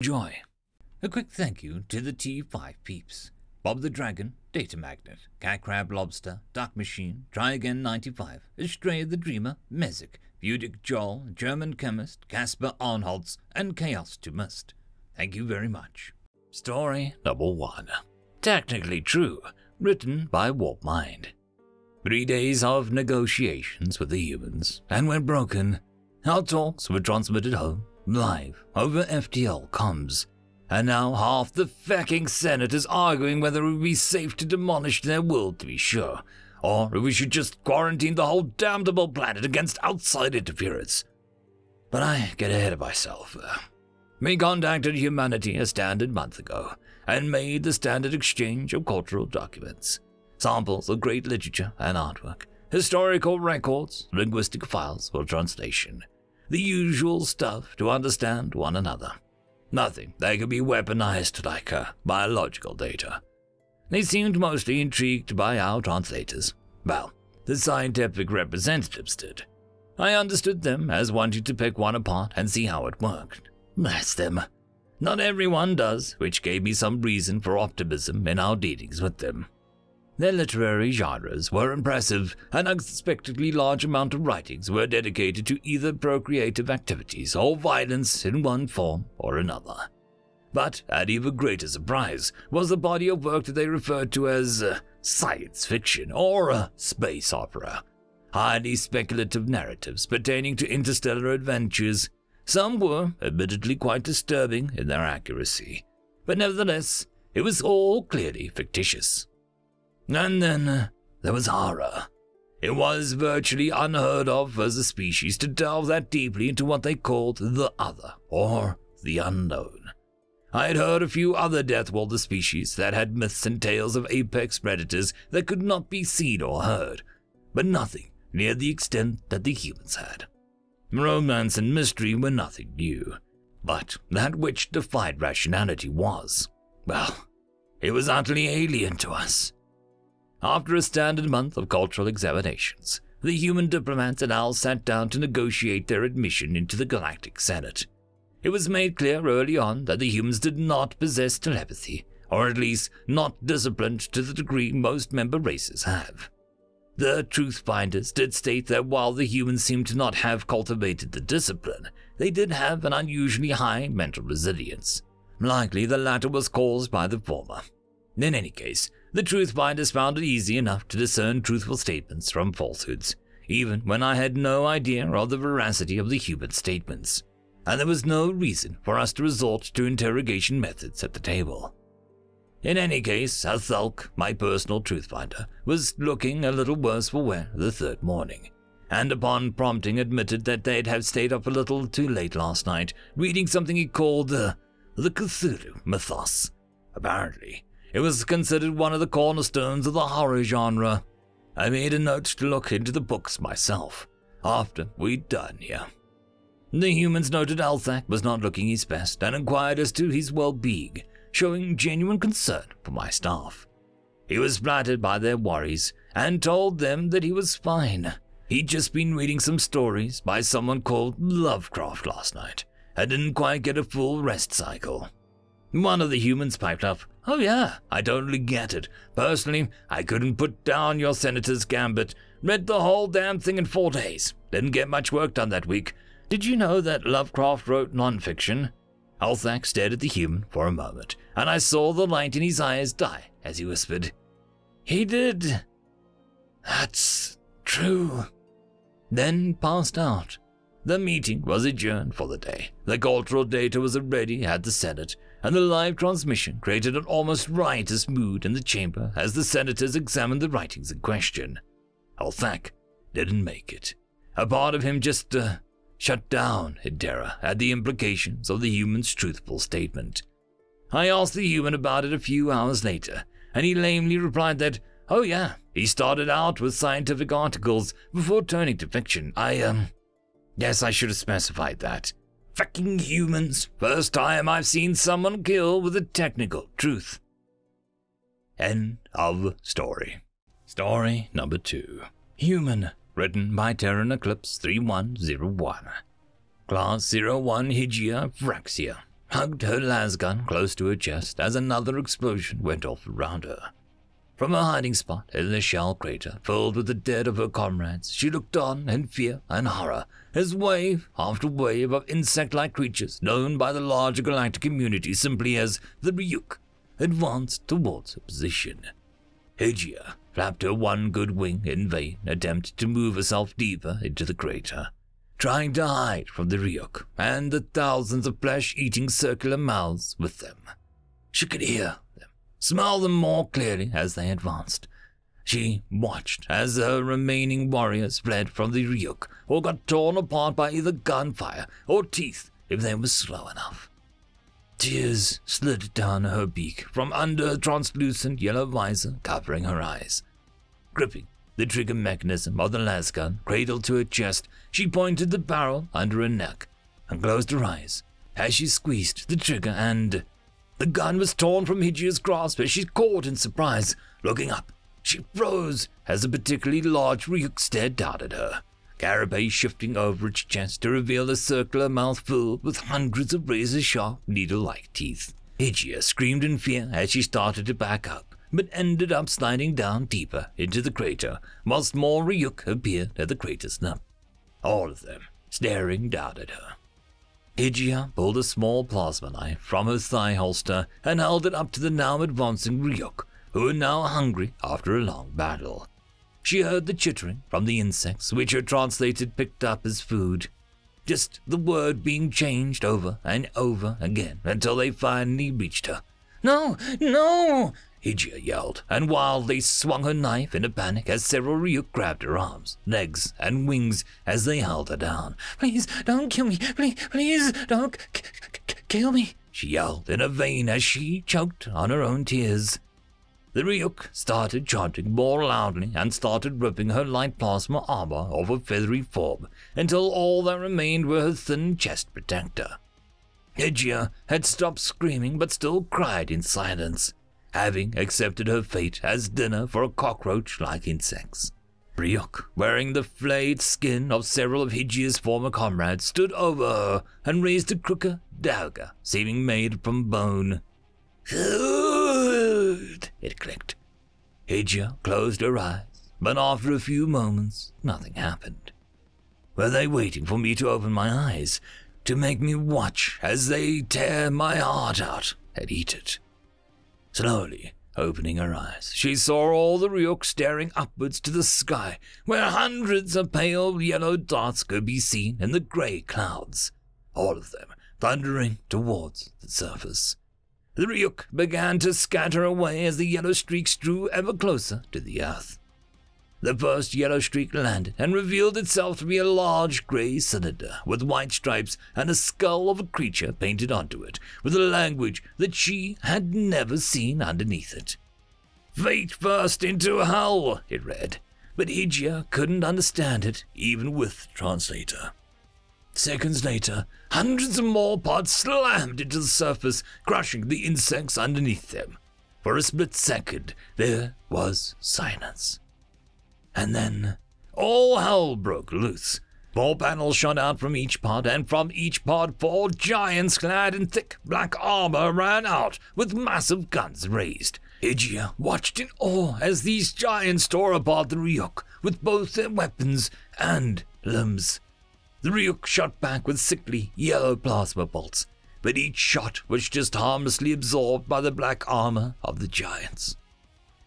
Enjoy. A quick thank you to the T5 peeps. Bob the Dragon, Datamagnet, Cat Crab Lobster, Duck Machine, Try Again 95, Astraya the Dreamer, Mezec, Budic Joel, Germanchemist, Casper Arnholtz, and Chaos to Must. Thank you very much. Story number 1. Technically true, written by Warp Mind. 3 days of negotiations with the humans, and when broken, our talks were transmitted home, live, over FTL comms. And now half the fucking Senate is arguing whether it would be safe to demolish their world to be sure, or if we should just quarantine the whole damnable planet against outside interference. But I get ahead of myself. We contacted humanity a standard month ago, and made the standard exchange of cultural documents, samples of great literature and artwork, historical records, linguistic files for translation, the usual stuff to understand one another. Nothing that could be weaponized like biological data. They seemed mostly intrigued by our translators. Well, the scientific representatives did. I understood them as wanting to pick one apart and see how it worked. Bless them. Not everyone does, which gave me some reason for optimism in our dealings with them. Their literary genres were impressive, and an unexpectedly large amount of writings were dedicated to either procreative activities or violence in one form or another. But an even greater surprise was the body of work that they referred to as science fiction or space opera. Highly speculative narratives pertaining to interstellar adventures. Some were admittedly quite disturbing in their accuracy, but nevertheless, it was all clearly fictitious. And then there was horror. It was virtually unheard of as a species to delve that deeply into what they called the other, or the unknown. I had heard a few other Deathwalder species that had myths and tales of apex predators that could not be seen or heard, but nothing near the extent that the humans had. Romance and mystery were nothing new, but that which defied rationality was, well, it was utterly alien to us. After a standard month of cultural examinations, the human diplomats and owls sat down to negotiate their admission into the Galactic Senate. It was made clear early on that the humans did not possess telepathy, or at least not disciplined to the degree most member races have. The Truthfinders did state that while the humans seemed to not have cultivated the discipline, they did have an unusually high mental resilience. Likely the latter was caused by the former. In any case, the Truthfinders found it easy enough to discern truthful statements from falsehoods, even when I had no idea of the veracity of the human statements, and there was no reason for us to resort to interrogation methods at the table. In any case, Thulk, my personal Truthfinder, was looking a little worse for wear the third morning, and upon prompting admitted that they'd have stayed up a little too late last night, reading something he called the Cthulhu mythos. Apparently, it was considered one of the cornerstones of the horror genre. I made a note to look into the books myself, after we'd done here. The humans noted Althak was not looking his best and inquired as to his well-being, showing genuine concern for my staff. He was flattered by their worries and told them that he was fine. He'd just been reading some stories by someone called Lovecraft last night and didn't quite get a full rest cycle. One of the humans piped up, "Oh yeah, I totally get it. Personally, I couldn't put down your senator's gambit. Read the whole damn thing in 4 days. Didn't get much work done that week. Did you know that Lovecraft wrote non-fiction?" Althak stared at the human for a moment, and I saw the light in his eyes die as he whispered, "He did. That's true." Then passed out. The meeting was adjourned for the day. The cultural data was already at the Senate, and the live transmission created an almost riotous mood in the chamber as the senators examined the writings in question. Althak didn't make it. A part of him just shut down in terror at the implications of the human's truthful statement. I asked the human about it a few hours later, and he lamely replied that, "Oh yeah, he started out with scientific articles before turning to fiction. Yes, I should have specified that. Fucking humans. First time I've seen someone kill with a technical truth." End of story. Story number 2. Human. Written by Terran Eclipse 3101. Class 01 Hygia Phraxia. hugged her lasgun close to her chest as another explosion went off around her. From her hiding spot in the shell crater filled with the dead of her comrades, she looked on in fear and horror as wave after wave of insect-like creatures known by the larger galactic community simply as the Ryuk advanced towards her position. Hygia flapped her one good wing in vain attempt to move herself deeper into the crater, trying to hide from the Ryuk and the thousands of flesh-eating circular mouths with them. She could hear them, smell them more clearly as they advanced. She watched as her remaining warriors fled from the Ryuk or got torn apart by either gunfire or teeth if they were slow enough. Tears slid down her beak from under a translucent yellow visor covering her eyes. Gripping the trigger mechanism of the lasgun cradled to her chest, she pointed the barrel under her neck and closed her eyes as she squeezed the trigger, and the gun was torn from Hygia's grasp as she caught in surprise. Looking up, she froze as a particularly large Ryuk stared down at her, carapace shifting over its chest to reveal a circular mouth filled with hundreds of razor-sharp, needle-like teeth. Hygia screamed in fear as she started to back up, but ended up sliding down deeper into the crater, whilst more Ryuk appeared at the crater's lip, all of them staring down at her. Hygia pulled a small plasma knife from her thigh holster and held it up to the now advancing Ryuk, who were now hungry after a long battle. She heard the chittering from the insects, which her translated picked up as food. Just the word being changed over and over again until they finally reached her. "No, no!" Hygia yelled, and wildly swung her knife in a panic as several Ryuk grabbed her arms, legs, and wings as they held her down. "Please, don't kill me! Please, don't kill me!" she yelled in a vein as she choked on her own tears. The Ryuk started chanting more loudly and started ripping her light plasma armor off her feathery form until all that remained were her thin chest protector. Hygia had stopped screaming but still cried in silence, having accepted her fate as dinner for a cockroach-like insects. Ryuk, wearing the flayed skin of several of Hygia's former comrades, stood over her and raised a crooked dagger, seeming made from bone. "Food!" it clicked. Hygia closed her eyes, but after a few moments, nothing happened. Were they waiting for me to open my eyes, to make me watch as they tear my heart out and eat it? Slowly opening her eyes, she saw all the Ryuk staring upwards to the sky, where hundreds of pale yellow dots could be seen in the grey clouds, all of them thundering towards the surface. The Ryuk began to scatter away as the yellow streaks drew ever closer to the earth. The first yellow streak landed and revealed itself to be a large grey cylinder with white stripes and a skull of a creature painted onto it, with a language that she had never seen underneath it. "Fate first into hell," it read, but Hygia couldn't understand it, even with translator. Seconds later, hundreds of more pods slammed into the surface, crushing the insects underneath them. For a split second, there was silence. And then, all hell broke loose. 4 panels shot out from each pod, and from each pod 4 giants clad in thick black armor ran out, with massive guns raised. Hygia watched in awe as these giants tore apart the Ryuk with both their weapons and limbs. The Ryuk shot back with sickly yellow plasma bolts, but each shot was just harmlessly absorbed by the black armor of the giants.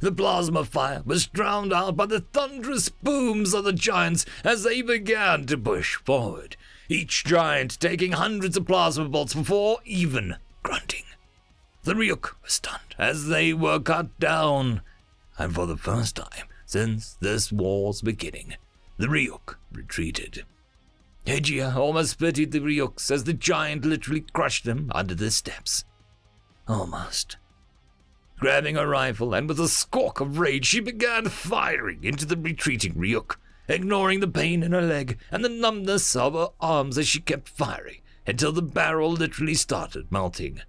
The plasma fire was drowned out by the thunderous booms of the giants as they began to push forward, each giant taking hundreds of plasma bolts before even grunting. The Ryuk were stunned as they were cut down, and for the first time since this war's beginning, the Ryuk retreated. Hygia almost pitied the Ryuks as the giant literally crushed them under their steps. Almost. Grabbing her rifle and with a squawk of rage, she began firing into the retreating Ryuk, ignoring the pain in her leg and the numbness of her arms as she kept firing until the barrel literally started melting.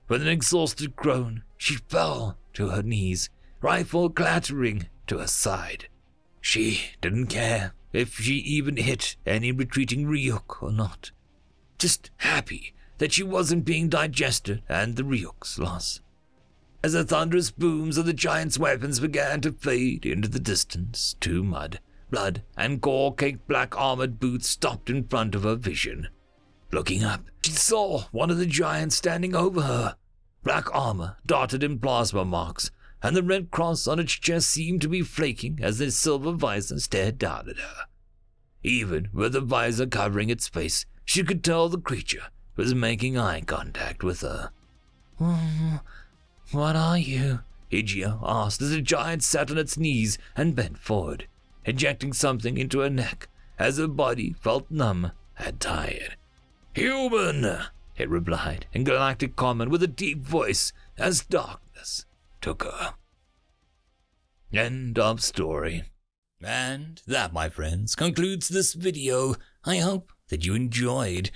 With an exhausted groan, she fell to her knees, rifle clattering to her side. She didn't care if she even hit any retreating Ryuk or not. Just happy that she wasn't being digested and the Ryuk's loss. As the thunderous booms of the giant's weapons began to fade into the distance, two mud, blood, and gore-caked black armored boots stopped in front of her vision. Looking up, she saw one of the giants standing over her. Black armor dotted in plasma marks, and the red cross on its chest seemed to be flaking as the silver visor stared down at her. Even with the visor covering its face, she could tell the creature was making eye contact with her. "What are you?" Hygia asked as the giant sat on its knees and bent forward, injecting something into her neck as her body felt numb and tired. "Human," it replied in galactic common with a deep voice as darkness took her. End of story. And that, my friends, concludes this video. I hope that you enjoyed.